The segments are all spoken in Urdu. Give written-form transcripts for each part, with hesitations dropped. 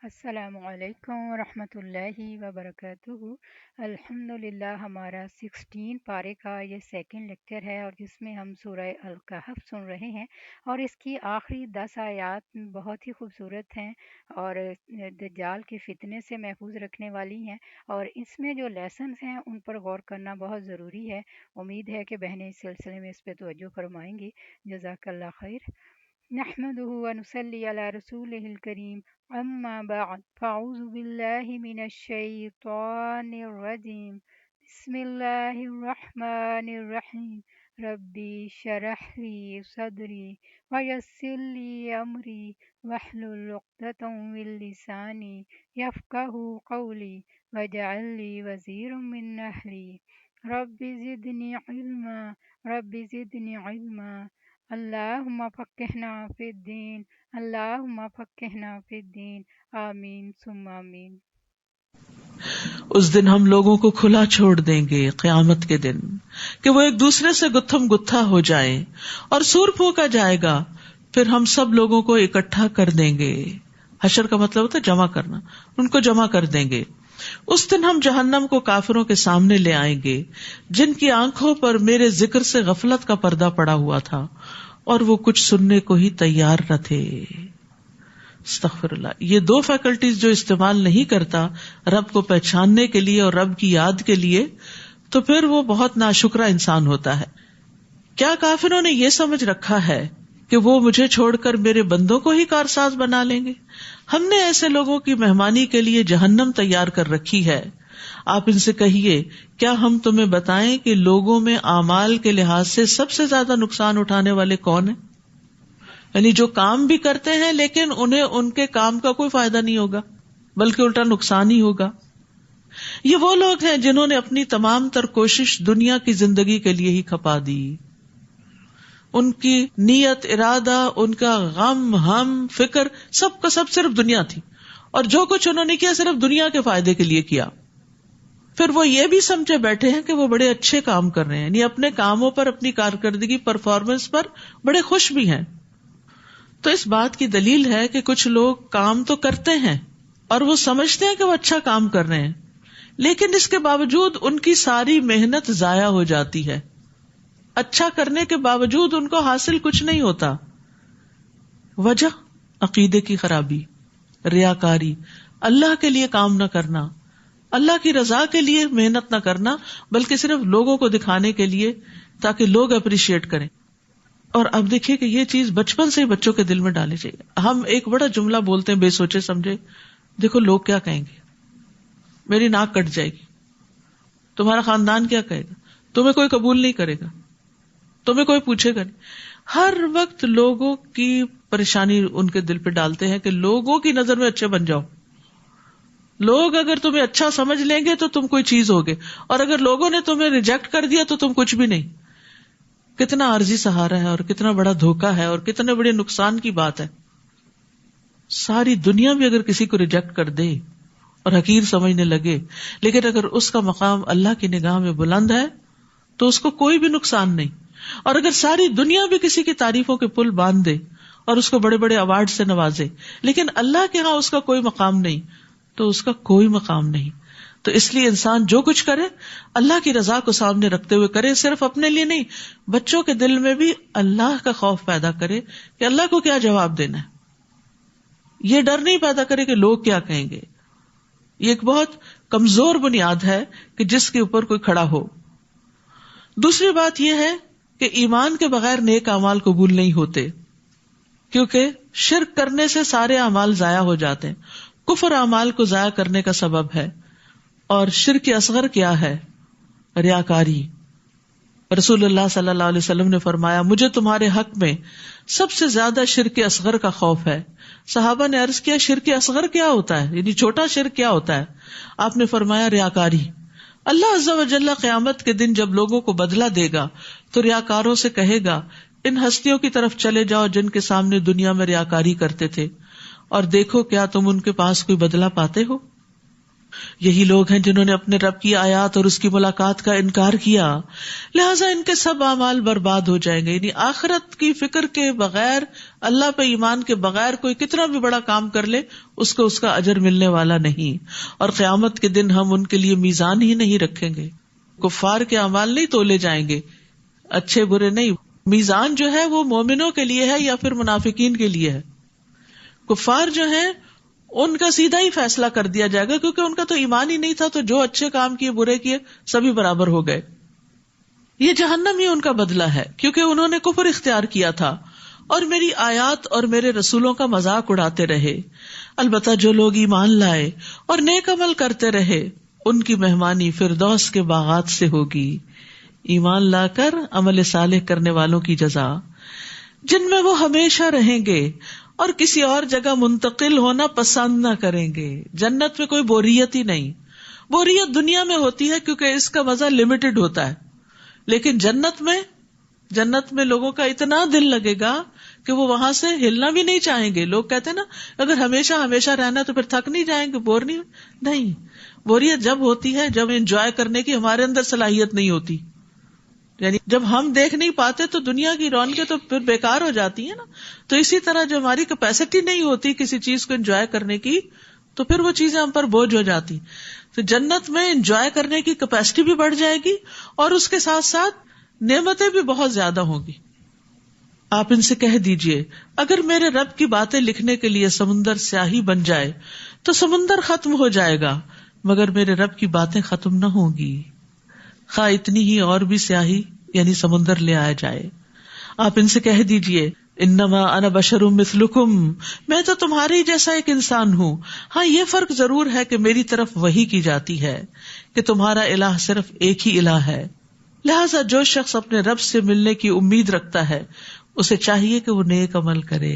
السلام علیکم ورحمۃ اللہ وبرکاتہ۔ الحمدللہ ہمارا 16 پارے کا یہ سیکنڈ لیکچر ہے، اور جس میں ہم سورہ الکہف سن رہے ہیں، اور اس کی آخری 10 آیات بہت ہی خوبصورت ہیں اور دجال کے فتنے سے محفوظ رکھنے والی ہیں، اور اس میں جو لیسنز ہیں ان پر غور کرنا بہت ضروری ہے۔ امید ہے کہ بہنیں اس سلسلے میں اس پہ توجہ فرمائیں گی۔ جزاک اللہ خیر۔ نحمده ونصلي على رسوله الكريم، أما بعد، فأعوذ بالله من الشيطان الرجيم، بسم الله الرحمن الرحيم، ربي شرح لي صدري ويسر لي أمري واحلل عقدة من لساني يفقهوا قولي واجعل لي وزيرا من أهلي رب زدني علما رب زدني علما اللہم فقہنا فی الدین اللہم فقہنا فی الدین آمین ثم آمین۔ اس دن ہم لوگوں کو کھلا چھوڑ دیں گے، قیامت کے دن، کہ وہ ایک دوسرے سے گتھم گتھا ہو جائیں، اور سور پھونکا جائے گا، پھر ہم سب لوگوں کو اکٹھا کر دیں گے۔ حشر کا مطلب ہوتا ہے جمع کرنا، ان کو جمع کر دیں گے۔ اس دن ہم جہنم کو کافروں کے سامنے لے آئیں گے، جن کی آنکھوں پر میرے ذکر سے غفلت کا پردہ پڑا ہوا تھا، اور وہ کچھ سننے کو ہی تیار نہ تھے۔ استغفر اللہ۔ یہ دو فیکلٹیز جو استعمال نہیں کرتا رب کو پہچاننے کے لیے اور رب کی یاد کے لیے، تو پھر وہ بہت ناشکرا انسان ہوتا ہے۔ کیا کافروں نے یہ سمجھ رکھا ہے کہ وہ مجھے چھوڑ کر میرے بندوں کو ہی کارساز بنا لیں گے؟ ہم نے ایسے لوگوں کی مہمانی کے لیے جہنم تیار کر رکھی ہے۔ آپ ان سے کہیے، کیا ہم تمہیں بتائیں کہ لوگوں میں اعمال کے لحاظ سے سب سے زیادہ نقصان اٹھانے والے کون ہیں؟ یعنی جو کام بھی کرتے ہیں لیکن انہیں ان کے کام کا کوئی فائدہ نہیں ہوگا، بلکہ الٹا نقصان ہی ہوگا۔ یہ وہ لوگ ہیں جنہوں نے اپنی تمام تر کوشش دنیا کی زندگی کے لیے ہی کھپا دی۔ ان کی نیت، ارادہ، ان کا غم، ہم، فکر، سب کا سب صرف دنیا تھی، اور جو کچھ انہوں نے کیا صرف دنیا کے فائدے کے لیے کیا۔ پھر وہ یہ بھی سمجھے بیٹھے ہیں کہ وہ بڑے اچھے کام کر رہے ہیں، یعنی اپنے کاموں پر، اپنی کارکردگی، پرفارمنس پر بڑے خوش بھی ہیں۔ تو اس بات کی دلیل ہے کہ کچھ لوگ کام تو کرتے ہیں اور وہ سمجھتے ہیں کہ وہ اچھا کام کر رہے ہیں، لیکن اس کے باوجود ان کی ساری محنت ضائع ہو جاتی ہے۔ اچھا کرنے کے باوجود ان کو حاصل کچھ نہیں ہوتا۔ وجہ عقیدے کی خرابی، ریاکاری، اللہ کے لیے کام نہ کرنا، اللہ کی رضا کے لیے محنت نہ کرنا، بلکہ صرف لوگوں کو دکھانے کے لیے تاکہ لوگ اپریشیٹ کریں۔ اور اب دیکھیے کہ یہ چیز بچپن سے ہی بچوں کے دل میں ڈالنی چاہیے۔ ہم ایک بڑا جملہ بولتے ہیں بے سوچے سمجھے، دیکھو لوگ کیا کہیں گے، میری ناک کٹ جائے گی، تمہارا خاندان کیا کہے گا، تمہیں کوئی قبول نہیں کرے گا، تمہیں کوئی پوچھے گا نہیں۔ ہر وقت لوگوں کی پریشانی ان کے دل پہ ڈالتے ہیں کہ لوگوں کی نظر میں اچھے بن جاؤ، لوگ اگر تمہیں اچھا سمجھ لیں گے تو تم کوئی چیز ہوگے، اور اگر لوگوں نے تمہیں ریجیکٹ کر دیا تو تم کچھ بھی نہیں۔ کتنا عارضی سہارا ہے اور کتنا بڑا دھوکا ہے اور کتنے بڑے نقصان کی بات ہے۔ ساری دنیا بھی اگر کسی کو ریجیکٹ کر دے اور حقیر سمجھنے لگے، لیکن اگر اس کا مقام اللہ کی نگاہ میں بلند ہے تو اس کو کوئی بھی نقصان نہیں۔ اور اگر ساری دنیا بھی کسی کی تعریفوں کے پل باندھ دے اور اس کو بڑے بڑے ایوارڈ سے نوازے، لیکن اللہ کے ہاں اس کا کوئی مقام نہیں، تو اس کا کوئی مقام نہیں۔ تو اس لیے انسان جو کچھ کرے اللہ کی رضا کو سامنے رکھتے ہوئے کرے، صرف اپنے لیے نہیں، بچوں کے دل میں بھی اللہ کا خوف پیدا کرے کہ اللہ کو کیا جواب دینا ہے۔ یہ ڈر نہیں پیدا کرے کہ لوگ کیا کہیں گے۔ یہ ایک بہت کمزور بنیاد ہے کہ جس کے اوپر کوئی کھڑا ہو۔ دوسری بات یہ ہے کہ ایمان کے بغیر نیک اعمال قبول نہیں ہوتے، کیونکہ شرک کرنے سے سارے اعمال ضائع ہو جاتے ہیں۔ کفر اعمال کو ضائع کرنے کا سبب ہے۔ اور شرک اصغر کیا ہے؟ ریاکاری۔ رسول اللہ صلی اللہ علیہ وسلم نے فرمایا، مجھے تمہارے حق میں سب سے زیادہ شرک اصغر کا خوف ہے۔ صحابہ نے عرض کیا، شرک اصغر کیا ہوتا ہے، یعنی چھوٹا شرک کیا ہوتا ہے؟ آپ نے فرمایا ریاکاری۔ اللہ عز و جل قیامت کے دن جب لوگوں کو بدلہ دے گا تو ریاکاروں سے کہے گا، ان ہستیوں کی طرف چلے جاؤ جن کے سامنے دنیا میں ریاکاری کرتے تھے، اور دیکھو کیا تم ان کے پاس کوئی بدلہ پاتے ہو؟ یہی لوگ ہیں جنہوں نے اپنے رب کی آیات اور اس کی ملاقات کا انکار کیا، لہٰذا ان کے سب اعمال برباد ہو جائیں گے. یعنی آخرت کی فکر کے بغیر، اللہ پہ ایمان کے بغیر کوئی کتنا بھی بڑا کام کر لے اس کو اس کا اجر ملنے والا نہیں. اور قیامت کے دن ہم ان کے لیے میزان ہی نہیں رکھیں گے، کفار کے اعمال نہیں تولے جائیں گے، اچھے برے نہیں. میزان جو ہے وہ مومنوں کے لیے ہے یا پھر منافقین کے لیے ہے. کفار جو ہیں ان کا سیدھا ہی فیصلہ کر دیا جائے گا، کیونکہ ان کا تو ایمان ہی نہیں تھا، تو جو اچھے کام کیے برے کیے سبھی برابر ہو گئے. یہ جہنم ہی ان کا بدلہ ہے، کیونکہ انہوں نے کفر اختیار کیا تھا اور میری آیات اور میرے رسولوں کا مذاق اڑاتے رہے. البتہ جو لوگ ایمان لائے اور نیک عمل کرتے رہے ان کی مہمانی فردوس کے باغات سے ہوگی. ایمان لا کر عمل صالح کرنے والوں کی جزا، جن میں وہ ہمیشہ رہیں گے اور کسی اور جگہ منتقل ہونا پسند نہ کریں گے. جنت میں کوئی بوریت ہی نہیں. بوریت دنیا میں ہوتی ہے کیونکہ اس کا مزہ لمیٹڈ ہوتا ہے، لیکن جنت میں لوگوں کا اتنا دل لگے گا کہ وہ وہاں سے ہلنا بھی نہیں چاہیں گے. لوگ کہتے ہیں نا اگر ہمیشہ رہنا تو پھر تھک نہیں جائیں گے، بور نہیں. بوریت جب ہوتی ہے جب انجوائے کرنے کی ہمارے اندر صلاحیت نہیں ہوتی. یعنی جب ہم دیکھ نہیں پاتے تو دنیا کی رونقیں تو پھر بیکار ہو جاتی ہیں نا. تو اسی طرح جو ہماری کیپیسٹی نہیں ہوتی کسی چیز کو انجوائے کرنے کی تو پھر وہ چیزیں ہم پر بوجھ ہو جاتی. تو جنت میں انجوائے کرنے کی کیپیسٹی بھی بڑھ جائے گی اور اس کے ساتھ ساتھ نعمتیں بھی بہت زیادہ ہوں گی. آپ ان سے کہہ دیجئے اگر میرے رب کی باتیں لکھنے کے لیے سمندر سیاہی بن جائے تو سمندر ختم ہو جائے گا، مگر میرے رب کی باتیں ختم نہ ہوں گی، خواہ اتنی ہی اور بھی سیاہی یعنی سمندر لے آیا جائے. آپ ان سے کہہ دیجئے انما انا بشر مثلکم، میں تو تمہارے جیسا ایک انسان ہوں. ہاں یہ فرق ضرور ہے کہ میری طرف وحی کی جاتی ہے کہ تمہارا الہ صرف ایک ہی الہ ہے. لہٰذا جو شخص اپنے رب سے ملنے کی امید رکھتا ہے اسے چاہیے کہ وہ نیک عمل کرے.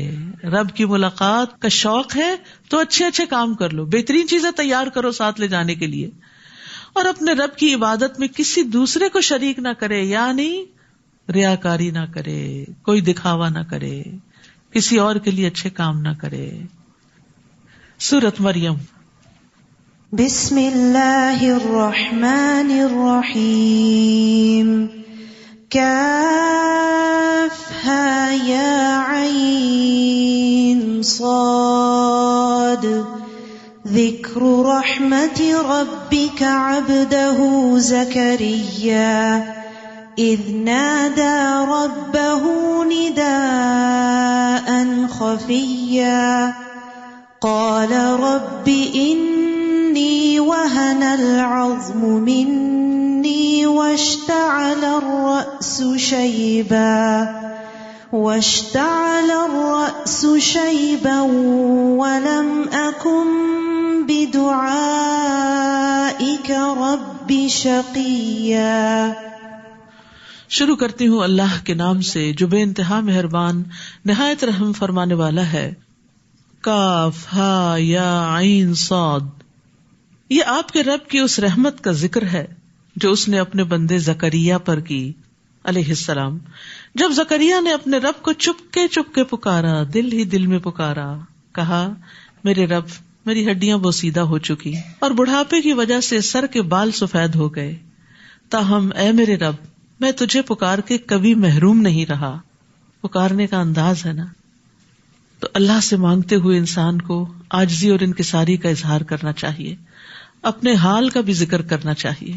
رب کی ملاقات کا شوق ہے تو اچھے اچھے کام کر لو، بہترین چیزیں تیار کرو ساتھ لے جانے کے لیے، اور اپنے رب کی عبادت میں کسی دوسرے کو شریک نہ کرے، یعنی ریاکاری نہ کرے، کوئی دکھاوا نہ کرے، کسی اور کے لیے اچھے کام نہ کرے. سورۃ مریم. بسم اللہ الرحمن الرحیم. کافہا یا عین صاد. ذکر رحمت ربک عبدہ زکریا اذ نادى ربه نداء خفيا قال رب إني وهن العظم مني واشتعل الرأس شيبا ولم أكن بدعائك رب شقيا. شروع کرتی ہوں اللہ کے نام سے جو بے انتہا مہربان نہایت رحم فرمانے والا ہے. کاف ہا یا عین صاد. یہ آپ کے رب کی اس رحمت کا ذکر ہے جو اس نے اپنے بندے زکریا پر کی علیہ السلام. جب زکریا نے اپنے رب کو چپکے پکارا، دل ہی دل میں پکارا، کہا میرے رب میری ہڈیاں بوسیدہ ہو چکی اور بڑھاپے کی وجہ سے سر کے بال سفید ہو گئے، تاہم اے میرے رب میں تجھے پکار کے کبھی محروم نہیں رہا. پکارنے کا انداز ہے نا. تو اللہ سے مانگتے ہوئے انسان کو عاجزی اور انکساری کا اظہار کرنا چاہیے، اپنے حال کا بھی ذکر کرنا چاہیے،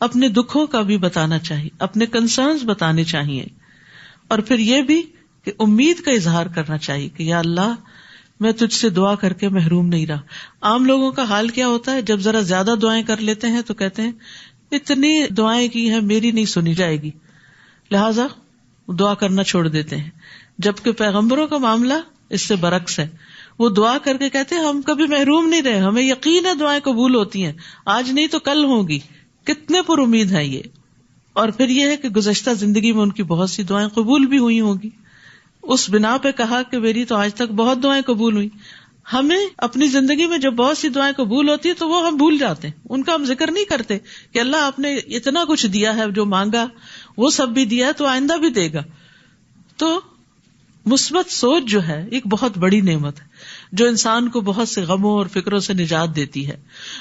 اپنے دکھوں کا بھی بتانا چاہیے، اپنے کنسرنز بتانے چاہیے، اور پھر یہ بھی کہ امید کا اظہار کرنا چاہیے کہ یا اللہ میں تجھ سے دعا کر کے محروم نہیں رہا. عام لوگوں کا حال کیا ہوتا ہے جب ذرا زیادہ دعائیں کر لیتے ہیں تو کہتے ہیں اتنی دعائیں کی ہیں میری نہیں سنی جائے گی، لہذا دعا کرنا چھوڑ دیتے ہیں. جبکہ پیغمبروں کا معاملہ اس سے برعکس ہے. وہ دعا کر کے کہتے ہیں ہم کبھی محروم نہیں رہے، ہمیں یقین ہے دعائیں قبول ہوتی ہیں، آج نہیں تو کل ہوں گی. کتنے پر امید ہے یہ. اور پھر یہ ہے کہ گزشتہ زندگی میں ان کی بہت سی دعائیں قبول بھی ہوئی ہوں گی. اس بنا پہ کہا کہ میری تو آج تک بہت دعائیں قبول ہوئی. ہمیں اپنی زندگی میں جب بہت سی دعائیں قبول ہوتی ہیں تو وہ ہم بھول جاتے ہیں، ان کا ہم ذکر نہیں کرتے کہ اللہ آپ نے اتنا کچھ دیا ہے، جو مانگا وہ سب بھی دیا ہے تو آئندہ بھی دے گا. تو مثبت سوچ جو ہے ایک بہت بڑی نعمت ہے. جو انسان کو بہت سے غموں اور فکروں سے نجات دیتی ہے.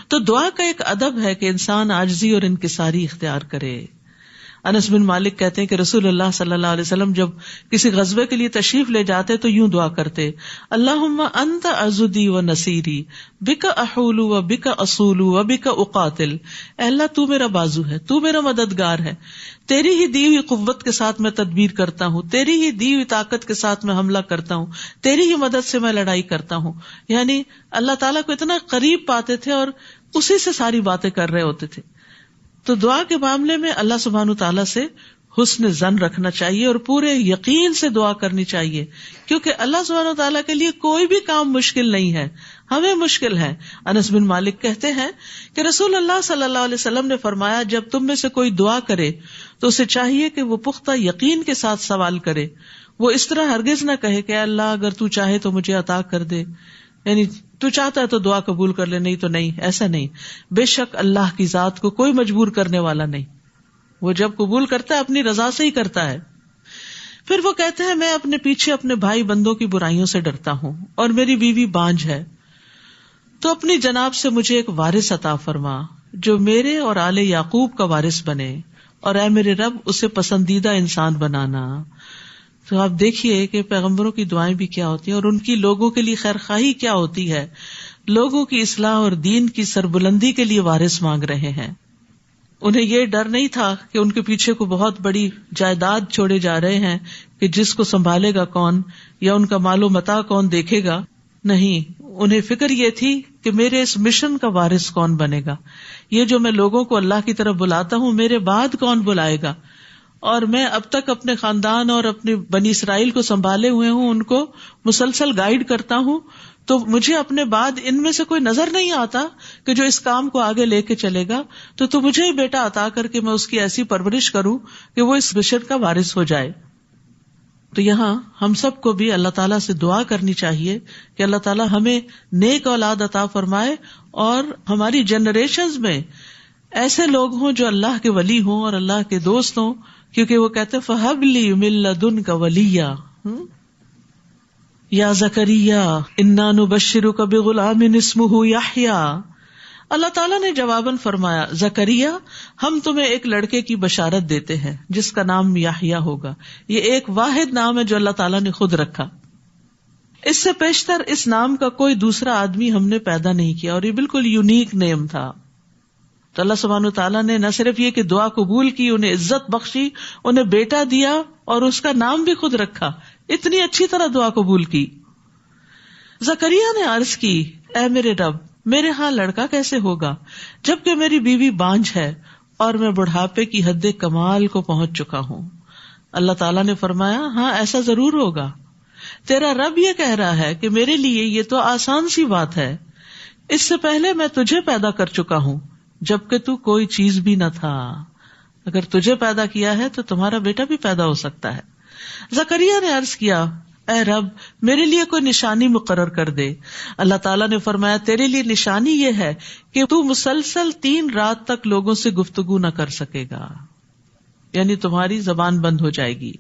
تو دعا کا ایک ادب ہے کہ انسان عاجزی اور انکساری اختیار کرے. انس بن مالک کہتے ہیں کہ رسول اللہ صلی اللہ علیہ وسلم جب کسی غزوے کے لیے تشریف لے جاتے تو یوں دعا کرتے: اللہم انت عضدی و نصیری بک احول و بک اصول و بک اقاتل. اے اللہ تو میرا بازو ہے، تو میرا مددگار ہے، تیری ہی دی ہوئی قوت کے ساتھ میں تدبیر کرتا ہوں، تیری ہی دی ہوئی طاقت کے ساتھ میں حملہ کرتا ہوں، تیری ہی مدد سے میں لڑائی کرتا ہوں. یعنی اللہ تعالیٰ کو اتنا قریب پاتے تھے اور اسی سے ساری باتیں کر رہے ہوتے تھے. تو دعا کے معاملے میں اللہ سبحانہ تعالیٰ سے حسن ظن رکھنا چاہیے اور پورے یقین سے دعا کرنی چاہیے، کیونکہ اللہ سبحانہ تعالیٰ کے لیے کوئی بھی کام مشکل نہیں ہے، ہمیں مشکل ہے. انس بن مالک کہتے ہیں کہ رسول اللہ صلی اللہ علیہ وسلم نے فرمایا جب تم میں سے کوئی دعا کرے تو اسے چاہیے کہ وہ پختہ یقین کے ساتھ سوال کرے. وہ اس طرح ہرگز نہ کہے کہ اللہ اگر تو چاہے تو مجھے عطا کر دے، یعنی تو چاہتا ہے تو دعا قبول کر لے، نہیں تو نہیں. ایسا نہیں. بے شک اللہ کی ذات کو کوئی مجبور کرنے والا نہیں، وہ جب قبول کرتا ہے اپنی رضا سے ہی کرتا ہے. پھر وہ کہتے ہیں میں اپنے پیچھے اپنے بھائی بندوں کی برائیوں سے ڈرتا ہوں اور میری بیوی بانجھ ہے، تو اپنی جناب سے مجھے ایک وارث عطا فرما جو میرے اور آل یعقوب کا وارث بنے، اور اے میرے رب اسے پسندیدہ انسان بنانا. تو آپ دیکھیے کہ پیغمبروں کی دعائیں بھی کیا ہوتی ہیں اور ان کی لوگوں کے لیے خیر خواہی کیا ہوتی ہے. لوگوں کی اصلاح اور دین کی سربلندی کے لیے وارث مانگ رہے ہیں. انہیں یہ ڈر نہیں تھا کہ ان کے پیچھے کو بہت بڑی جائیداد چھوڑے جا رہے ہیں کہ جس کو سنبھالے گا کون یا ان کا مال و متاع کون دیکھے گا. نہیں، انہیں فکر یہ تھی کہ میرے اس مشن کا وارث کون بنے گا، یہ جو میں لوگوں کو اللہ کی طرف بلاتا ہوں میرے بعد کون بلائے گا. اور میں اب تک اپنے خاندان اور اپنے بنی اسرائیل کو سنبھالے ہوئے ہوں، ان کو مسلسل گائیڈ کرتا ہوں، تو مجھے اپنے بعد ان میں سے کوئی نظر نہیں آتا کہ جو اس کام کو آگے لے کے چلے گا. تو مجھے ہی بیٹا عطا کر کے میں اس کی ایسی پرورش کروں کہ وہ اس مشن کا وارث ہو جائے. تو یہاں ہم سب کو بھی اللہ تعالیٰ سے دعا کرنی چاہیے کہ اللہ تعالیٰ ہمیں نیک اولاد عطا فرمائے اور ہماری جنریشنز میں ایسے لوگ ہوں جو اللہ کے ولی ہوں اور اللہ کے دوست ہوں، کیونکہ وہ کہتے ہیں فَهَبْ لِي مِن لَّدُنْكَ وَلِيًّا یا زکریا انا نبشرک بغلام اسمہ یحییٰ. اللہ تعالیٰ نے جواباً فرمایا زکریا ہم تمہیں ایک لڑکے کی بشارت دیتے ہیں جس کا نام یحییٰ ہوگا. یہ ایک واحد نام ہے جو اللہ تعالیٰ نے خود رکھا، اس سے پیشتر اس نام کا کوئی دوسرا آدمی ہم نے پیدا نہیں کیا، اور یہ بالکل یونیک نیم تھا. تو اللہ سبحانہ تعالیٰ نے نہ صرف یہ کہ دعا قبول کی، انہیں عزت بخشی، انہیں بیٹا دیا اور اس کا نام بھی خود رکھا. اتنی اچھی طرح دعا قبول کی. زکریا نے عرض کی اے میرے رب میرے ہاں لڑکا کیسے ہوگا جبکہ میری بیوی بانجھ ہے اور میں بڑھاپے کی حد کمال کو پہنچ چکا ہوں. اللہ تعالیٰ نے فرمایا ہاں ایسا ضرور ہوگا. تیرا رب یہ کہہ رہا ہے کہ میرے لیے یہ تو آسان سی بات ہے، اس سے پہلے میں تجھے پیدا کر چکا ہوں جبکہ تو کوئی چیز بھی نہ تھا. اگر تجھے پیدا کیا ہے تو تمہارا بیٹا بھی پیدا ہو سکتا ہے. زکریا نے عرض کیا اے رب میرے لیے کوئی نشانی مقرر کر دے. اللہ تعالیٰ نے فرمایا تیرے لیے نشانی یہ ہے کہ تو مسلسل 3 رات تک لوگوں سے گفتگو نہ کر سکے گا، یعنی تمہاری زبان بند ہو جائے گی.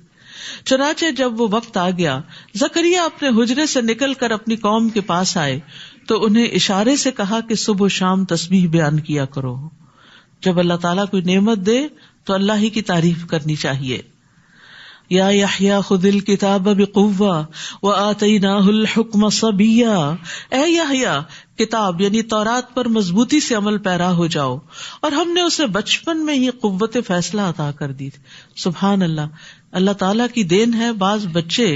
چنانچہ جب وہ وقت آ گیا زکریا اپنے حجرے سے نکل کر اپنی قوم کے پاس آئے تو انہیں اشارے سے کہا کہ صبح و شام تسبیح بیان کیا کرو. جب اللہ تعالیٰ کوئی نعمت دے تو اللہ ہی کی تعریف کرنی چاہیے. یا یحییٰ خذ الکتاب بقوہ وآتیناہ الحکم صبیا. اے یحییٰ کتاب یعنی تورات پر مضبوطی سے عمل پیرا ہو جاؤ، اور ہم نے اسے بچپن میں ہی قوت فیصلہ عطا کر دی. سبحان اللہ، اللہ تعالیٰ کی دین ہے. بعض بچے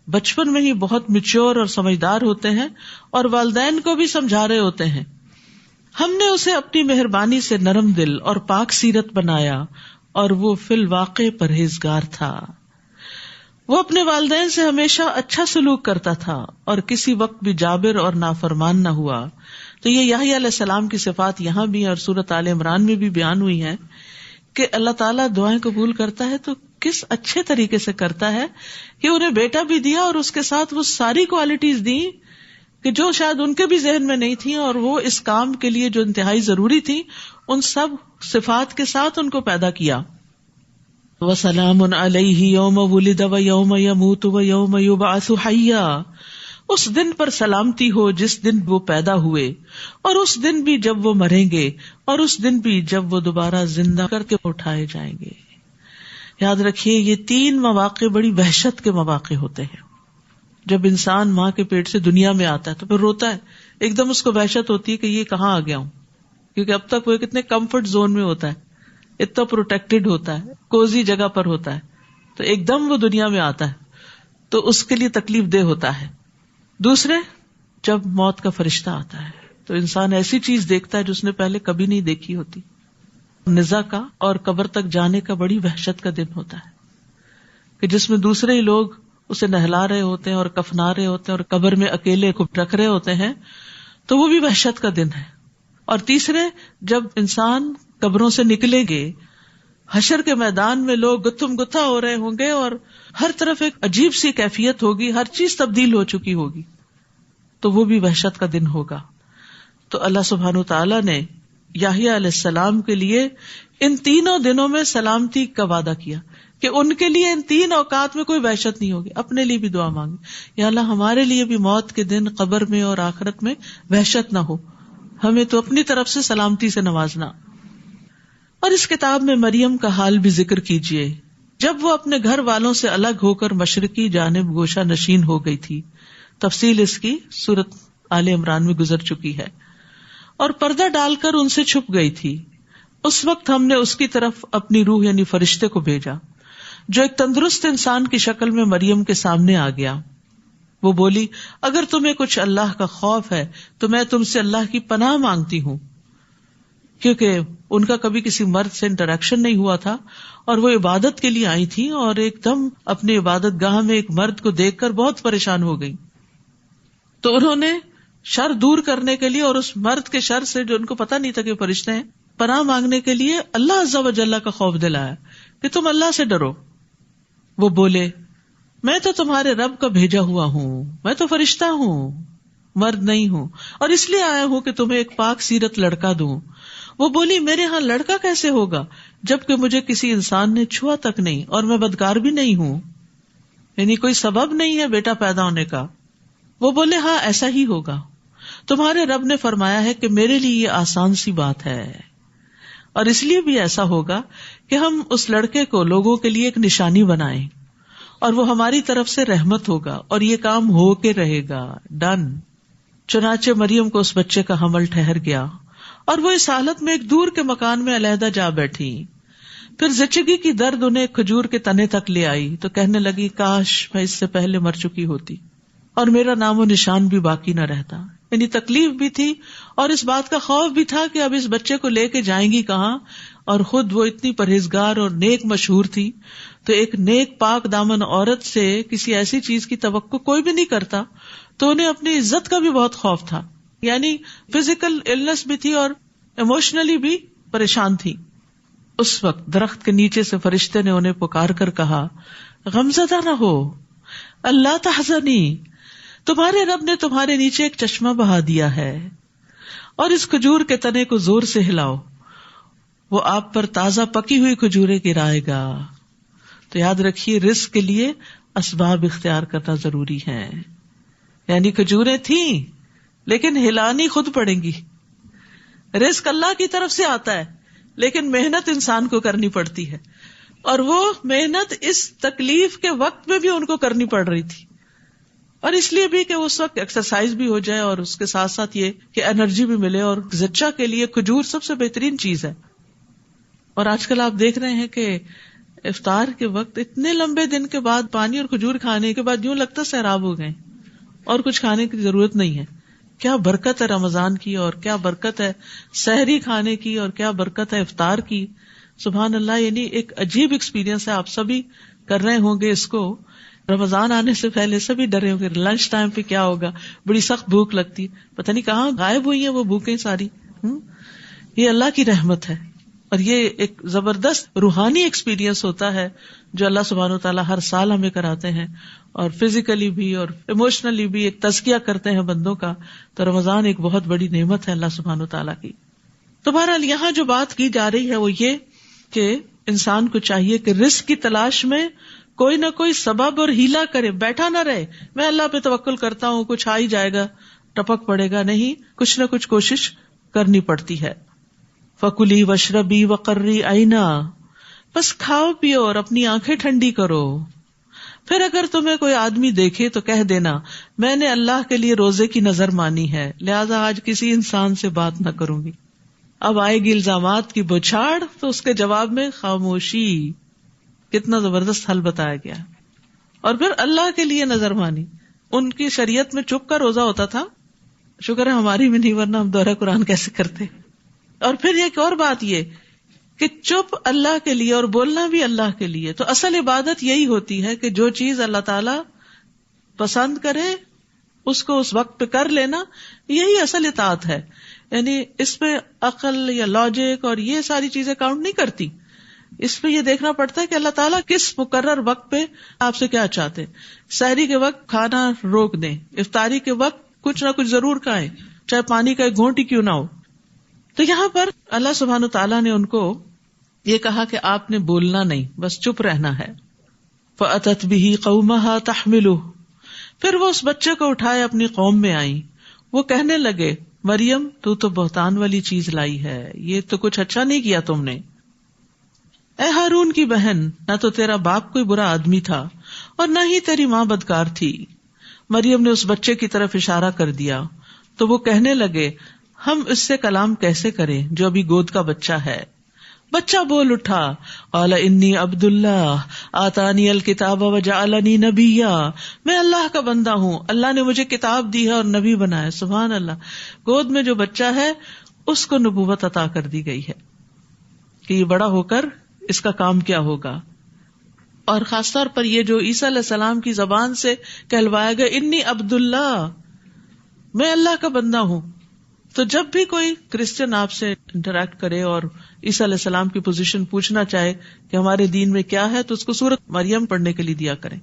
بچپن میں ہی بہت میچور اور سمجھدار ہوتے ہیں اور والدین کو بھی سمجھا رہے ہوتے ہیں. ہم نے اسے اپنی مہربانی سے نرم دل اور پاک سیرت بنایا اور وہ فی الواقع پرہیزگار تھا. وہ اپنے والدین سے ہمیشہ اچھا سلوک کرتا تھا اور کسی وقت بھی جابر اور نافرمان نہ ہوا. تو یہ یحییٰ علیہ السلام کی صفات یہاں بھی اور سورۃ آل عمران میں بھی بیان ہوئی ہیں کہ اللہ تعالیٰ دعائیں قبول کرتا ہے تو کس اچھے طریقے سے کرتا ہے کہ انہیں بیٹا بھی دیا اور اس کے ساتھ وہ ساری کوالٹیز دی کہ جو شاید ان کے بھی ذہن میں نہیں تھیں، اور وہ اس کام کے لیے جو انتہائی ضروری تھی ان سب صفات کے ساتھ ان کو پیدا کیا. وَسَلَامٌ عَلَيْهِ يَوْمَ وُلِدَ وَيَوْمَ يَمُوتُ وَيَوْمَ يُبْعَثُ حَيًّا. اس دن پر سلامتی ہو جس دن وہ پیدا ہوئے، اور اس دن بھی جب وہ مریں گے، اور اس دن بھی جب وہ دوبارہ زندہ کر کے اٹھائے جائیں گے۔ یاد رکھیے یہ 3 مواقع بڑی وحشت کے مواقع ہوتے ہیں۔ جب انسان ماں کے پیٹ سے دنیا میں آتا ہے تو پھر روتا ہے، ایک دم اس کو وحشت ہوتی ہے کہ یہ کہاں آ گیا ہوں، کیونکہ اب تک وہ کتنے کمفرٹ زون میں ہوتا ہے، اتنا پروٹیکٹڈ ہوتا ہے، کوزی جگہ پر ہوتا ہے، تو ایک دم وہ دنیا میں آتا ہے تو اس کے لیے تکلیف دہ ہوتا ہے۔ دوسرے، جب موت کا فرشتہ آتا ہے تو انسان ایسی چیز دیکھتا ہے جو اس نے پہلے کبھی نہیں دیکھی ہوتی۔ نزا کا اور قبر تک جانے کا بڑی وحشت کا دن ہوتا ہے کہ جس میں دوسرے ہی لوگ اسے نہلا رہے ہوتے ہیں اور کفنا رہے ہوتے ہیں اور قبر میں اکیلے کو رکھ رہے ہوتے ہیں، تو وہ بھی وحشت کا دن ہے۔ اور تیسرے، جب انسان قبروں سے نکلیں گے، حشر کے میدان میں لوگ گتھم گتھا ہو رہے ہوں گے اور ہر طرف ایک عجیب سی کیفیت ہوگی، ہر چیز تبدیل ہو چکی ہوگی، تو وہ بھی وحشت کا دن ہوگا۔ تو اللہ سبحانہ وتعالیٰ نے یحییٰ علیہ السلام کے لیے ان تینوں دنوں میں سلامتی کا وعدہ کیا کہ ان کے لیے ان 3 اوقات میں کوئی وحشت نہیں ہوگی۔ اپنے لیے بھی دعا مانگے، یا اللہ ہمارے لیے بھی موت کے دن قبر میں اور آخرت میں وحشت نہ ہو، ہمیں تو اپنی طرف سے سلامتی سے نوازنا۔ اور اس کتاب میں مریم کا حال بھی ذکر کیجیے، جب وہ اپنے گھر والوں سے الگ ہو کر مشرقی جانب گوشہ نشین ہو گئی تھی۔ تفصیل اس کی سورۃ آل عمران میں گزر چکی ہے۔ اور پردہ ڈال کر ان سے چھپ گئی تھی، اس وقت ہم نے اس کی طرف اپنی روح یعنی فرشتے کو بھیجا، جو ایک تندرست انسان کی شکل میں مریم کے سامنے آ گیا۔ وہ بولی، اگر تمہیں کچھ اللہ کا خوف ہے تو میں تم سے اللہ کی پناہ مانگتی ہوں، کیونکہ ان کا کبھی کسی مرد سے انٹریکشن نہیں ہوا تھا اور وہ عبادت کے لیے آئی تھی، اور ایک دم اپنی عبادت گاہ میں ایک مرد کو دیکھ کر بہت پریشان ہو گئی۔ تو انہوں نے شر دور کرنے کے لیے اور اس مرد کے شر سے جو ان کو پتہ نہیں تھا کہ فرشتے ہیں، پناہ مانگنے کے لیے اللہ عز و جل کا خوف دلایا کہ تم اللہ سے ڈرو۔ وہ بولے، میں تو تمہارے رب کا بھیجا ہوا ہوں، میں تو فرشتہ ہوں، مرد نہیں ہوں، اور اس لیے آیا ہوں کہ تمہیں ایک پاک سیرت لڑکا دوں۔ وہ بولی، میرے ہاں لڑکا کیسے ہوگا جبکہ مجھے کسی انسان نے چھوا تک نہیں اور میں بدکار بھی نہیں ہوں، یعنی کوئی سبب نہیں ہے بیٹا پیدا ہونے کا۔ وہ بولے، ہاں ایسا ہی ہوگا، تمہارے رب نے فرمایا ہے کہ میرے لیے یہ آسان سی بات ہے، اور اس لیے بھی ایسا ہوگا کہ ہم اس لڑکے کو لوگوں کے لیے ایک نشانی بنائیں اور وہ ہماری طرف سے رحمت ہوگا اور یہ کام ہو کے رہے گا، ڈن۔ چنانچہ مریم کو اس بچے کا حمل ٹھہر گیا اور وہ اس حالت میں ایک دور کے مکان میں علیحدہ جا بیٹھی۔ پھر زچگی کی درد انہیں کھجور کے تنے تک لے آئی تو کہنے لگی، کاش میں اس سے پہلے مر چکی ہوتی اور میرا نام و نشان بھی باقی نہ رہتا۔ یعنی تکلیف بھی تھی اور اس بات کا خوف بھی تھا کہ اب اس بچے کو لے کے جائیں گی کہاں، اور خود وہ اتنی پرہیزگار اور نیک مشہور تھی، تو ایک نیک پاک دامن عورت سے کسی ایسی چیز کی توقع کوئی بھی نہیں کرتا، تو انہیں اپنی عزت کا بھی بہت خوف تھا، یعنی فزیکل النس بھی تھی اور ایموشنلی بھی پریشان تھی۔ اس وقت درخت کے نیچے سے فرشتے نے انہیں پکار کر کہا، غمزدہ نہ ہو، اللہ تحزنی، تمہارے رب نے تمہارے نیچے ایک چشمہ بہا دیا ہے، اور اس کھجور کے تنے کو زور سے ہلاؤ، وہ آپ پر تازہ پکی ہوئی کھجوریں گرائے گا۔ تو یاد رکھیے، رزق کے لیے اسباب اختیار کرنا ضروری ہے، یعنی کھجوریں تھیں لیکن ہلانی خود پڑیں گی۔ رزق اللہ کی طرف سے آتا ہے لیکن محنت انسان کو کرنی پڑتی ہے، اور وہ محنت اس تکلیف کے وقت میں بھی ان کو کرنی پڑ رہی تھی، اور اس لیے بھی کہ اس وقت ایکسرسائز بھی ہو جائے اور اس کے ساتھ ساتھ یہ کہ انرجی بھی ملے، اور زچہ کے لیے کھجور سب سے بہترین چیز ہے۔ اور آج کل آپ دیکھ رہے ہیں کہ افطار کے وقت اتنے لمبے دن کے بعد پانی اور کھجور کھانے کے بعد یوں لگتا سیراب ہو گئے اور کچھ کھانے کی ضرورت نہیں ہے۔ کیا برکت ہے رمضان کی، اور کیا برکت ہے سحری کھانے کی، اور کیا برکت ہے افطار کی، سبحان اللہ۔ یعنی ایک عجیب ایکسپیرینس ہے، آپ سبھی کر رہے ہوں گے اس کو۔ رمضان آنے سے پہلے سبھی ڈرے ہوں گے لنچ ٹائم پہ کیا ہوگا، بڑی سخت بھوک لگتی، پتہ نہیں کہاں غائب ہوئی ہیں وہ بھوکیں ساری۔ یہ اللہ کی رحمت ہے، اور یہ ایک زبردست روحانی ایکسپیرینس ہوتا ہے جو اللہ سبحانہ وتعالیٰ ہر سال ہمیں کراتے ہیں، اور فزیکلی بھی اور ایموشنلی بھی ایک تزکیہ کرتے ہیں بندوں کا۔ تو رمضان ایک بہت بڑی نعمت ہے اللہ سبحانہ وتعالیٰ کی۔ تو بہرحال یہاں جو بات کی جا رہی ہے وہ یہ کہ انسان کو چاہیے کہ رزق کی تلاش میں کوئی نہ کوئی سبب اور ہیلا کرے، بیٹھا نہ رہے میں اللہ پہ توکل کرتا ہوں کچھ آ ہی جائے گا، ٹپک پڑے گا، نہیں، کچھ نہ کچھ کوشش کرنی پڑتی ہے. فَكُلِي وَاشْرَبِي وَقَرِّي عَيْنًا، بس کھاؤ پیو اور اپنی آنکھیں ٹھنڈی کرو. پھر اگر تمہیں کوئی آدمی دیکھے تو کہہ دینا میں نے اللہ کے لیے روزے کی نظر مانی ہے، لہذا آج کسی انسان سے بات نہ کروں گی. اب آئے گی الزامات کی بچھاڑ، تو اس کے جواب میں خاموشی. کتنا زبردست حل بتایا گیا. اور پھر اللہ کے لیے نظر مانی. ان کی شریعت میں چپ کا روزہ ہوتا تھا، شکر ہے ہماری بھی نہیں، ورنہ ہم دورہ قرآن کیسے کرتے. اور پھر ایک اور بات یہ کہ چپ اللہ کے لیے اور بولنا بھی اللہ کے لیے. تو اصل عبادت یہی ہوتی ہے کہ جو چیز اللہ تعالی پسند کرے اس کو اس وقت پہ کر لینا، یہی اصل اطاعت ہے. یعنی اس پہ عقل یا لاجک اور یہ ساری چیزیں کاؤنٹ نہیں کرتی. اس پہ یہ دیکھنا پڑتا ہے کہ اللہ تعالیٰ کس مقرر وقت پہ آپ سے کیا چاہتے. سحری کے وقت کھانا روک دیں، افطاری کے وقت کچھ نہ کچھ ضرور کھائیں، چاہے پانی کا ایک گھونٹ ہی کیوں نہ ہو. تو یہاں پر اللہ سبحانہ تعالیٰ نے ان کو یہ کہا کہ آپ نے بولنا نہیں، بس چپ رہنا ہے. فَأَتَتْ بِهِ قَوْمَهَا تَحْمِلُهُ، پھر وہ اس بچے کو اٹھائے اپنی قوم میں آئیں. وہ کہنے لگے مریم تو بہتان والی چیز لائی ہے، یہ تو کچھ اچھا نہیں کیا تم نے. اے ہارون کی بہن، نہ تو تیرا باپ کوئی برا آدمی تھا اور نہ ہی تیری ماں بدکار تھی. مریم نے اس بچے کی طرف اشارہ کر دیا تو وہ کہنے لگے ہم اس سے کلام کیسے کریں جو ابھی گود کا بچہ ہے. بچہ بول اٹھا، قال انی عبد اللہ آتانی الکتاب وجعلنی نبیا، میں اللہ کا بندہ ہوں، اللہ نے مجھے کتاب دی ہے اور نبی بنایا. سبحان اللہ. گود میں جو بچہ ہے اس کو نبوت عطا کر دی گئی ہے کہ یہ بڑا ہو کر اس کا کام کیا ہوگا. اور خاص طور پر یہ جو عیسیٰ علیہ السلام کی زبان سے کہلوایا گیا انی عبد اللہ، میں اللہ کا بندہ ہوں. تو جب بھی کوئی کرسچن آپ سے انٹریکٹ کرے اور عیسیٰ علیہ السلام کی پوزیشن پوچھنا چاہے کہ ہمارے دین میں کیا ہے، تو اس کو سورۃ مریم پڑھنے کے لیے دیا کریں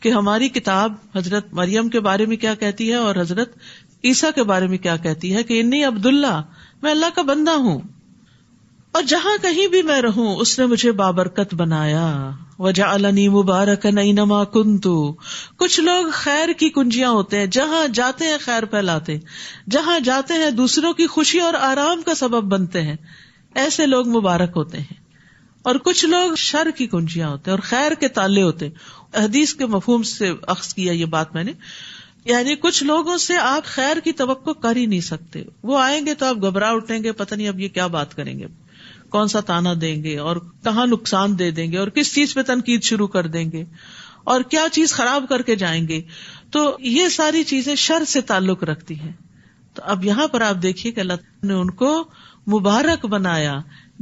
کہ ہماری کتاب حضرت مریم کے بارے میں کیا کہتی ہے اور حضرت عیسیٰ کے بارے میں کیا کہتی ہے کہ انی عبداللہ، میں اللہ کا بندہ ہوں اور جہاں کہیں بھی میں رہوں اس نے مجھے بابرکت بنایا. وجعلنی مبارکا اینما کنت. کچھ لوگ خیر کی کنجیاں ہوتے ہیں، جہاں جاتے ہیں خیر پھیلاتے، جہاں جاتے ہیں دوسروں کی خوشی اور آرام کا سبب بنتے ہیں، ایسے لوگ مبارک ہوتے ہیں. اور کچھ لوگ شر کی کنجیاں ہوتے ہیں اور خیر کے تالے ہوتے ہیں. حدیث کے مفہوم سے اخذ کیا یہ بات میں نے، یعنی کچھ لوگوں سے آپ خیر کی توقع کر ہی نہیں سکتے. وہ آئیں گے تو آپ گھبرا اٹھیں گے، پتہ نہیں اب یہ کیا بات کریں گے، کون سا تانا دیں گے اور کہاں نقصان دے دیں گے اور کس چیز پہ تنقید شروع کر دیں گے اور کیا چیز خراب کر کے جائیں گے. تو یہ ساری چیزیں شر سے تعلق رکھتی ہیں. تو اب یہاں پر آپ دیکھیے کہ اللہ نے ان کو مبارک بنایا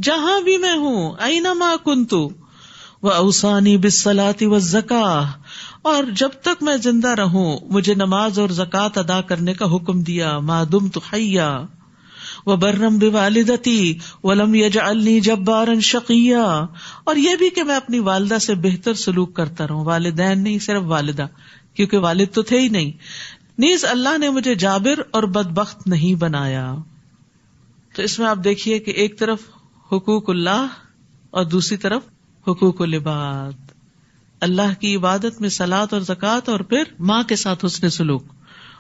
جہاں بھی میں ہوں، اینما کنت، واوصانی بالصلاۃ والزکاۃ، اور جب تک میں زندہ رہوں مجھے نماز اور زکوٰۃ ادا کرنے کا حکم دیا. ما دمت حیا وبرم بوالدتی ولم یجعلنی جبارا شقیا، اور یہ بھی کہ میں اپنی والدہ سے بہتر سلوک کرتا رہوں، والدین نہیں صرف والدہ، کیونکہ والد تو تھے ہی نہیں. نیز اللہ نے مجھے جابر اور بدبخت نہیں بنایا. تو اس میں آپ دیکھیے کہ ایک طرف حقوق اللہ اور دوسری طرف حقوق العباد. اللہ کی عبادت میں صلاۃ اور زکوٰۃ، اور پھر ماں کے ساتھ حسن سلوک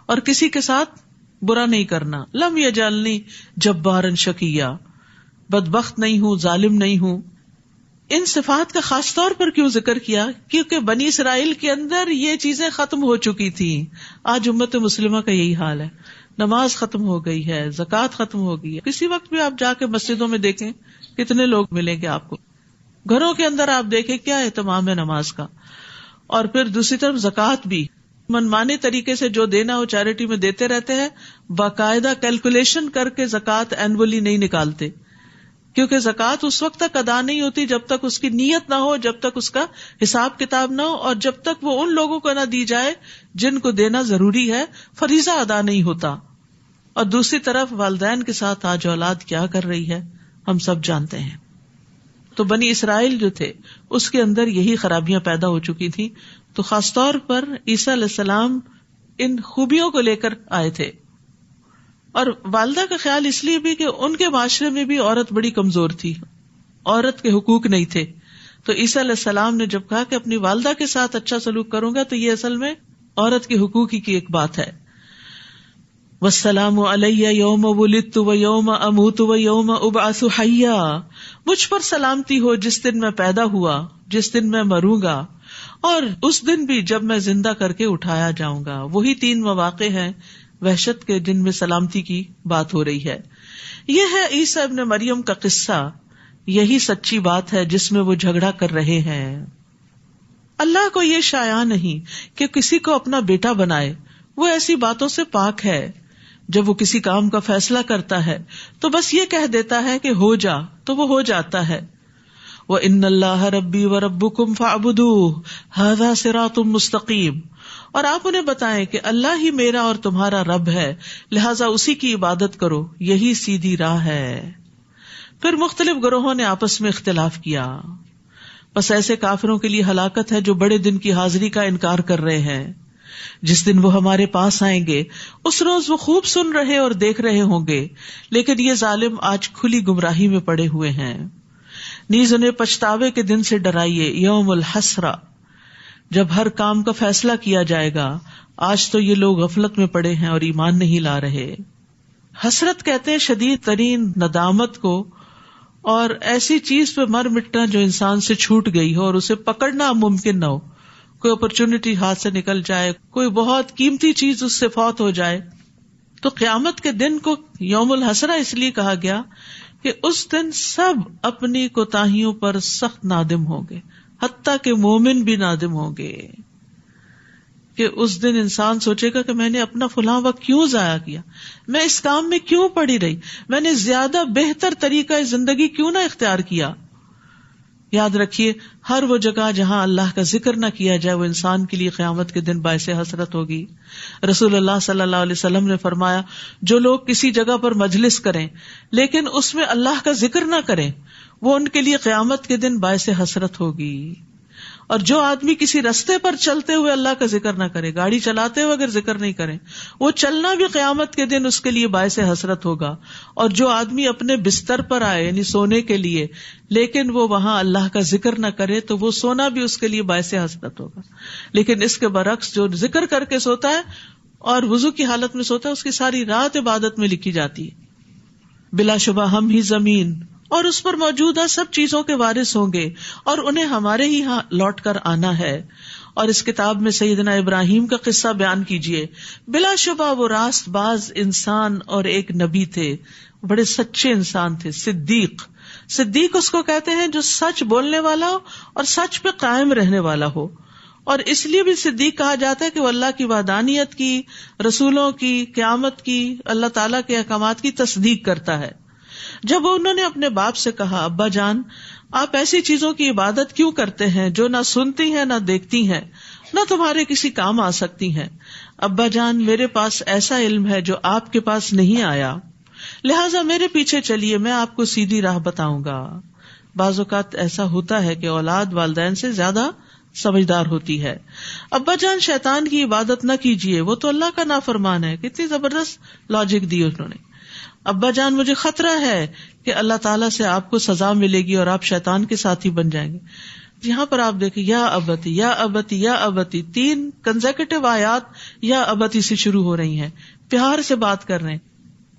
اور کسی کے ساتھ برا نہیں کرنا. لم یجعلنی جبارا شقیا، بدبخت نہیں ہوں، ظالم نہیں ہوں. ان صفات کا خاص طور پر کیوں ذکر کیا؟ کیونکہ بنی اسرائیل کے اندر یہ چیزیں ختم ہو چکی تھی. آج امت مسلمہ کا یہی حال ہے. نماز ختم ہو گئی ہے، زکوٰۃ ختم ہو گئی ہے. کسی وقت بھی آپ جا کے مسجدوں میں دیکھیں کتنے لوگ ملیں گے آپ کو. گھروں کے اندر آپ دیکھیں کیا اہتمام ہے نماز کا. اور پھر دوسری طرف زکوٰۃ بھی منمانے طریقے سے جو دینا ہو چیریٹی میں دیتے رہتے ہیں، باقاعدہ کیلکولیشن کر کے زکوٰۃ اینولی نہیں نکالتے، کیونکہ زکوٰۃ اس وقت تک ادا نہیں ہوتی جب تک اس کی نیت نہ ہو، جب تک اس کا حساب کتاب نہ ہو، اور جب تک وہ ان لوگوں کو نہ دی جائے جن کو دینا ضروری ہے. فریضہ ادا نہیں ہوتا. اور دوسری طرف والدین کے ساتھ آج اولاد کیا کر رہی ہے ہم سب جانتے ہیں. تو بنی اسرائیل جو تھے اس کے اندر یہی خرابیاں پیدا ہو چکی تھی. تو خاص طور پر عیسیٰ علیہ السلام ان خوبیوں کو لے کر آئے تھے. اور والدہ کا خیال اس لیے بھی کہ ان کے معاشرے میں بھی عورت بڑی کمزور تھی، عورت کے حقوق نہیں تھے. تو عیسیٰ علیہ السلام نے جب کہا کہ اپنی والدہ کے ساتھ اچھا سلوک کروں گا، تو یہ اصل میں عورت کے حقوق کی ایک بات ہے. والسلام علی یوم ولدت و یوم اموت و یوم ابعث حیا، مجھ پر سلامتی ہو جس دن میں پیدا ہوا، جس دن میں مروں گا، اور اس دن بھی جب میں زندہ کر کے اٹھایا جاؤں گا. وہی 3 مواقع ہیں وحشت کے جن میں سلامتی کی بات ہو رہی ہے. یہ ہے عیسیٰ ابن مریم کا قصہ. یہی سچی بات ہے جس میں وہ جھگڑا کر رہے ہیں. اللہ کو یہ شایع نہیں کہ کسی کو اپنا بیٹا بنائے. وہ ایسی باتوں سے پاک ہے. جب وہ کسی کام کا فیصلہ کرتا ہے تو بس یہ کہہ دیتا ہے کہ ہو جا، تو وہ ہو جاتا ہے. وَإِنَّ اللَّهَ رَبِّي وَرَبُّكُمْ فَاعْبُدُوهُ هَذَا صِرَاطٌ مُسْتَقِيمٌ. اور آپ انہیں بتائیں کہ اللہ ہی میرا اور تمہارا رب ہے، لہٰذا اسی کی عبادت کرو، یہی سیدھی راہ ہے. پھر مختلف گروہوں نے آپس میں اختلاف کیا. بس ایسے کافروں کے لیے ہلاکت ہے جو بڑے دن کی حاضری کا انکار کر رہے ہیں. جس دن وہ ہمارے پاس آئیں گے اس روز وہ خوب سن رہے اور دیکھ رہے ہوں گے، لیکن یہ ظالم آج کھلی گمراہی میں پڑے ہوئے ہیں. نیز انہیں پچھتاوے کے دن سے ڈرائیے، یوم الحسرہ، جب ہر کام کا فیصلہ کیا جائے گا. آج تو یہ لوگ غفلت میں پڑے ہیں اور ایمان نہیں لا رہے. حسرت کہتے ہیں شدید ترین ندامت کو، اور ایسی چیز پہ مر مٹنا جو انسان سے چھوٹ گئی ہو اور اسے پکڑنا ممکن نہ ہو. کوئی اپرچونٹی ہاتھ سے نکل جائے، کوئی بہت قیمتی چیز اس سے فوت ہو جائے. تو قیامت کے دن کو یوم الحسرہ اس لیے کہا گیا کہ اس دن سب اپنی کوتاہیوں پر سخت نادم ہوں گے، حتیٰ کہ مومن بھی نادم ہوں گے. کہ اس دن انسان سوچے گا کہ میں نے اپنا فلاں وقت کیوں ضائع کیا، میں اس کام میں کیوں پڑی رہی، میں نے زیادہ بہتر طریقہ زندگی کیوں نہ اختیار کیا. یاد رکھیے، ہر وہ جگہ جہاں اللہ کا ذکر نہ کیا جائے وہ انسان کے لیے قیامت کے دن باعث حسرت ہوگی. رسول اللہ صلی اللہ علیہ وسلم نے فرمایا، جو لوگ کسی جگہ پر مجلس کریں لیکن اس میں اللہ کا ذکر نہ کریں، وہ ان کے لیے قیامت کے دن باعث حسرت ہوگی. اور جو آدمی کسی رستے پر چلتے ہوئے اللہ کا ذکر نہ کرے، گاڑی چلاتے ہوئے اگر ذکر نہیں کرے، وہ چلنا بھی قیامت کے دن اس کے لیے باعث حسرت ہوگا. اور جو آدمی اپنے بستر پر آئے یعنی سونے کے لیے لیکن وہ وہاں اللہ کا ذکر نہ کرے تو وہ سونا بھی اس کے لیے باعث حسرت ہوگا. لیکن اس کے برعکس جو ذکر کر کے سوتا ہے اور وضو کی حالت میں سوتا ہے، اس کی ساری رات عبادت میں لکھی جاتی ہے. بلا شبہ ہم ہی زمین اور اس پر موجودہ سب چیزوں کے وارث ہوں گے اور انہیں ہمارے ہی ہاں لوٹ کر آنا ہے. اور اس کتاب میں سیدنا ابراہیم کا قصہ بیان کیجئے. بلا شبہ وہ راست باز انسان اور ایک نبی تھے، بڑے سچے انسان تھے. صدیق اس کو کہتے ہیں جو سچ بولنے والا ہو اور سچ پہ قائم رہنے والا ہو. اور اس لیے بھی صدیق کہا جاتا ہے کہ وہ اللہ کی وحدانیت کی، رسولوں کی، قیامت کی، اللہ تعالیٰ کے احکامات کی تصدیق کرتا ہے. جب انہوں نے اپنے باپ سے کہا، ابا جان آپ ایسی چیزوں کی عبادت کیوں کرتے ہیں جو نہ سنتی ہیں نہ دیکھتی ہیں، نہ تمہارے کسی کام آ سکتی ہیں. ابا جان میرے پاس ایسا علم ہے جو آپ کے پاس نہیں آیا، لہٰذا میرے پیچھے چلیے، میں آپ کو سیدھی راہ بتاؤں گا. بعض اوقات ایسا ہوتا ہے کہ اولاد والدین سے زیادہ سمجھدار ہوتی ہے. ابا جان شیطان کی عبادت نہ کیجیے، وہ تو اللہ کا نافرمان ہے. کتنی زبردست لاجک دی انہوں نے. ابا جان مجھے خطرہ ہے کہ اللہ تعالیٰ سے آپ کو سزا ملے گی اور آپ شیطان کے ساتھی بن جائیں گے. یہاں پر آپ دیکھیں، یا ابتی یا ابتی یا ابتی، 3 کنزیکٹیو آیات یا ابتی سے شروع ہو رہی ہیں. پیار سے بات کر رہے ہیں.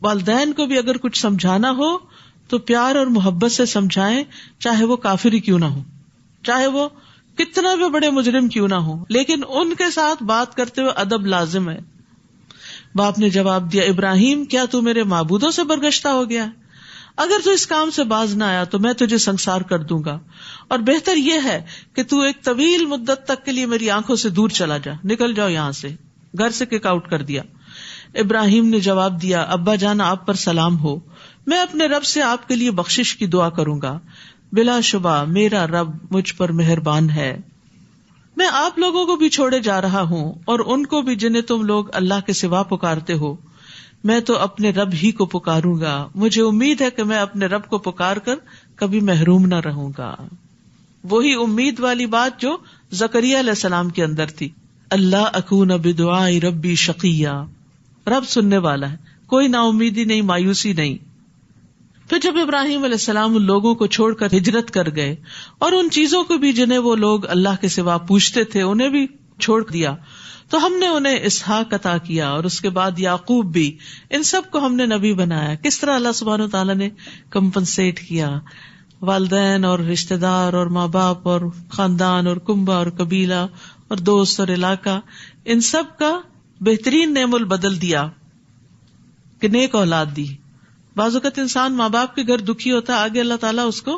والدین کو بھی اگر کچھ سمجھانا ہو تو پیار اور محبت سے سمجھائیں، چاہے وہ کافر ہی کیوں نہ ہو، چاہے وہ کتنا بھی بڑے مجرم کیوں نہ ہو، لیکن ان کے ساتھ بات کرتے ہوئے ادب لازم ہے. باپ نے جواب دیا، ابراہیم کیا تو میرے معبودوں سے برگشتہ ہو گیا؟ اگر تو اس کام سے باز نہ آیا تو میں تجھے سنسار کر دوں گا، اور بہتر یہ ہے کہ تو ایک طویل مدت تک کے لیے میری آنکھوں سے دور چلا جا، نکل جاؤ یہاں سے. گھر سے کک آؤٹ کر دیا. ابراہیم نے جواب دیا، ابا جان آپ پر سلام ہو، میں اپنے رب سے آپ کے لیے بخشش کی دعا کروں گا. بلا شبہ میرا رب مجھ پر مہربان ہے. میں آپ لوگوں کو بھی چھوڑے جا رہا ہوں اور ان کو بھی جنہیں تم لوگ اللہ کے سوا پکارتے ہو. میں تو اپنے رب ہی کو پکاروں گا. مجھے امید ہے کہ میں اپنے رب کو پکار کر کبھی محروم نہ رہوں گا. وہی امید والی بات جو زکریا علیہ السلام کے اندر تھی. اللہ اکون بدعاء ربی شقیہ. رب سننے والا ہے، کوئی نا امیدی نہیں، مایوسی نہیں. پھر جب ابراہیم علیہ السلام ان لوگوں کو چھوڑ کر ہجرت کر گئے اور ان چیزوں کو بھی جنہیں وہ لوگ اللہ کے سوا پوجتے تھے انہیں بھی چھوڑ دیا، تو ہم نے انہیں اسحاق عطا کیا اور اس کے بعد یعقوب بھی. ان سب کو ہم نے نبی بنایا. کس طرح اللہ سبحانہ و تعالیٰ نے کمپنسیٹ کیا. والدین اور رشتہ دار اور ماں باپ اور خاندان اور کنبہ اور قبیلہ اور دوست اور علاقہ، ان سب کا بہترین نعم البدل دیا کہ نیک اولاد دی. بعض اوقات انسان ماں باپ کے گھر دکھی ہوتا ہے، آگے اللہ تعالیٰ اس کو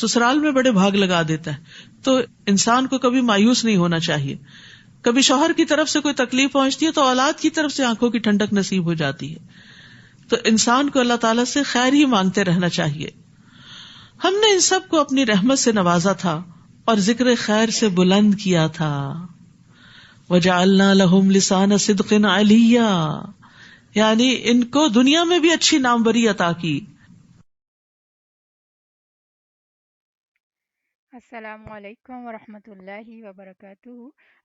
سسرال میں بڑے بھاگ لگا دیتا ہے. تو انسان کو کبھی مایوس نہیں ہونا چاہیے. کبھی شوہر کی طرف سے کوئی تکلیف پہنچتی ہے تو اولاد کی طرف سے آنکھوں کی ٹھنڈک نصیب ہو جاتی ہے. تو انسان کو اللہ تعالیٰ سے خیر ہی مانگتے رہنا چاہیے. ہم نے ان سب کو اپنی رحمت سے نوازا تھا اور ذکر خیر سے بلند کیا تھا. وَجَعَلْنَا لَهُمْ لِسَانَ صِدْقٍ عَلِيًّا، یعنی ان کو دنیا میں بھی اچھی ناموری عطا کی. السلام علیکم ورحمۃ اللہ وبرکاتہ.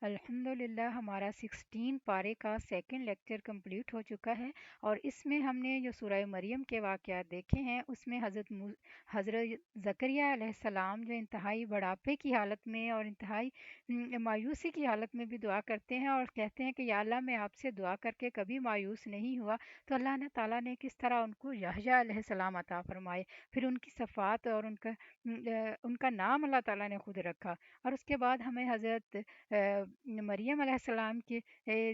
الحمدللہ ہمارا 16 پارے کا سیکنڈ لیکچر کمپلیٹ ہو چکا ہے، اور اس میں ہم نے جو سورہ مریم کے واقعات دیکھے ہیں اس میں حضرت زکریہ علیہ السلام جو انتہائی بڑھاپے کی حالت میں اور انتہائی مایوسی کی حالت میں بھی دعا کرتے ہیں اور کہتے ہیں کہ یا اللہ میں آپ سے دعا کر کے کبھی مایوس نہیں ہوا. تو اللہ نے تعالیٰ نے کس طرح ان کو یحییٰ علیہ السلام عطا فرمائے، پھر ان کی صفات اور ان کا نام اللہ تعالیٰ نے خود رکھا. اور اس کے بعد ہمیں حضرت مریم علیہ السلام کی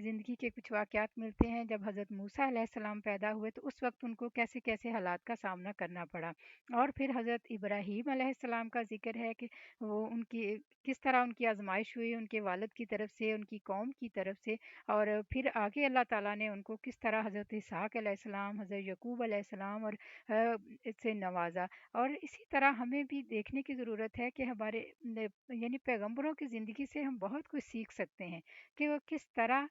زندگی کے کچھ واقعات ملتے ہیں. جب حضرت موسیٰ علیہ السلام پیدا ہوئے تو اس وقت ان کو کیسے کیسے حالات کا سامنا کرنا پڑا. اور پھر حضرت ابراہیم علیہ السلام کا ذکر ہے کہ وہ ان کی کس طرح ان کی آزمائش ہوئی، ان کے والد کی طرف سے، ان کی قوم کی طرف سے. اور پھر آگے اللہ تعالیٰ نے ان کو کس طرح حضرت اسحاق علیہ السلام، حضرت یعقوب علیہ السلام اور اس سے نوازا. اور اسی طرح ہمیں بھی دیکھنے کی ضرورت ہے کہ ہمارے یعنی پیغمبروں کی زندگی سے ہم بہت کچھ سیکھ سکتے ہیں کہ وہ کس طرح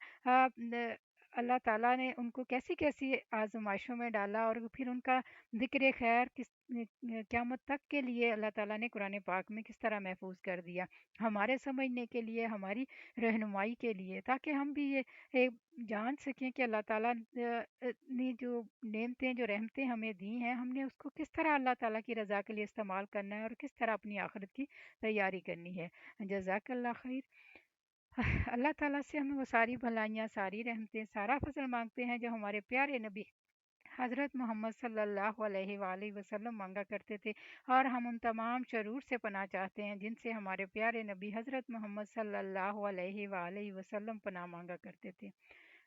اللہ تعالیٰ نے ان کو کیسی کیسی آزمائشوں میں ڈالا، اور پھر ان کا ذکر خیر قیامت تک کے لیے اللہ تعالیٰ نے قرآن پاک میں کس طرح محفوظ کر دیا، ہمارے سمجھنے کے لیے، ہماری رہنمائی کے لیے، تاکہ ہم بھی یہ جان سکیں کہ اللہ تعالیٰ نے جو نعمتیں، جو رحمتیں ہمیں دی ہیں، ہم نے اس کو کس طرح اللہ تعالیٰ کی رضا کے لیے استعمال کرنا ہے اور کس طرح اپنی آخرت کی تیاری کرنی ہے. جزاک اللہ خیر. اللہ تعالیٰ سے ہم وہ ساری بھلائیاں، ساری رحمتیں، سارا فضل مانگتے ہیں جو ہمارے پیارے نبی حضرت محمد صلی اللہ علیہ وآلہ وسلم مانگا کرتے تھے. اور ہم ان تمام شرور سے پناہ چاہتے ہیں جن سے ہمارے پیارے نبی حضرت محمد صلی اللہ علیہ وآلہ وسلم پناہ مانگا کرتے تھے.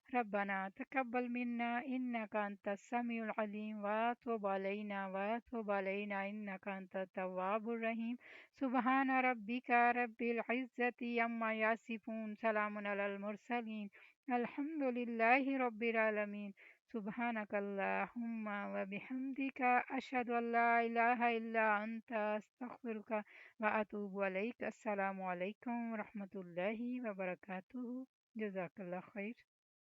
ربنا تقبل منا انك انت السميع العليم وتب علينا انك انت التواب الرحيم. سبحان ربك رب العزة عما يصفون، سلام على المرسلين، الحمد لله رب العالمين. سبحانك اللهم وبحمدك أشهد أن لا إله إلا أنت أستغفرك وأتوب إليك. السلام عليكم ورحمة الله وبركاته. جزاك الله خير.